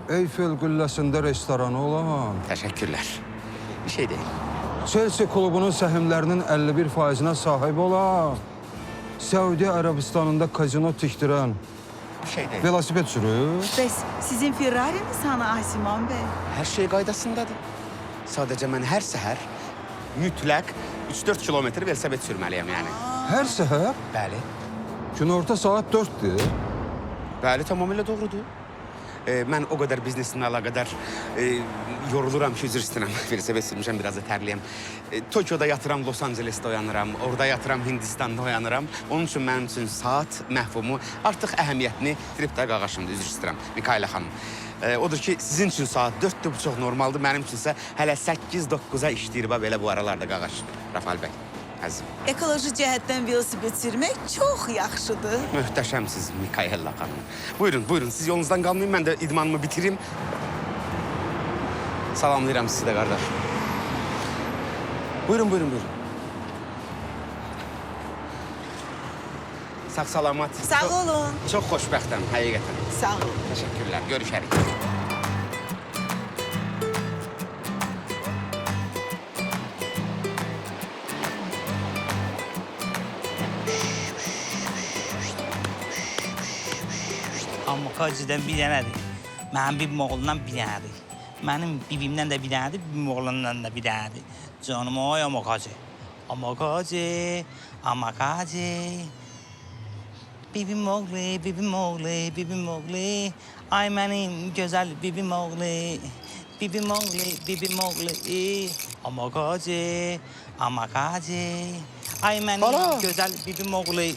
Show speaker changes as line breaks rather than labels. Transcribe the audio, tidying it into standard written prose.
Eyfel qülləsində restoranı olan,
Teşekkürler. Bir şey değil.
Chelsea klubunun səhmlərinin 51%-nə sahib olan, Səudi Arabistanında kazino tikdirən,
Bir şey değil.
velosiped sürür.
Bəs sizin Ferrari'niz hanı Asiman Bey?
Her şey qaydasındadır. Sadece ben her seher mütləq 3-4 kilometre velosiped sürməliyəm yəni.
Hər səhər
Bəli.
günorta saat 4'dür.
Bəli, tamamilə doğrudur. Mən o qədər biznesimlə əlaqədar yoruluram ki, üzr istəyirəm. Velosiped sürmüşəm, biraz da tərliyəm. Tokyoda yatıram, Los Angeles'də oyanıram, orada yatıram, Hindistan'da oyanıram. Onun üçün mənim üçün saat məhvumu artıq əhəmiyyətini itirib də qağaşımdır, üzr istəyirəm, Mikayla xanım. Odur ki, sizin üçün saat 4'dür, bu çox normaldır. Mənim üçünsə hələ 8-9'a işləyir belə bu aralarda qağaş. Rafael bəy, əzizim.
Ekoloji cəhətdən velosiped sürmək çox yaxşıdır.
Möhtəşəmsiz Mikayla xanım. Buyurun, buyurun. Siz yolunuzdan qalmayın, mən də idmanımı bitirim. Salamlayıram sizi də, qardaş. Buyurun, buyurun, buyurun. Sağ salamat.
Sağ olun.
Çox xoşbəxtəm, həqiqətən.
Sağ olun.
Təşəkkürlər, görüşərik.
Amma Kaci'dən bir dənədir. Mənim bibim oğlundan bir dənədir. Mənim bibimdən də bir dənədir, bibim oğlundan da bir dənədir. Canım ay amma Kaci. Amma Kaci, amma Kaci. Bibim oğlu, bibim oğlu, bibim oğlu. Ay mənim gözəl bibim oğlu. Bibim oğlu, bibim oğlu. Amma Kaci, amma Kaci. Ay mənim
Bala.
gözəl bibim oğlu.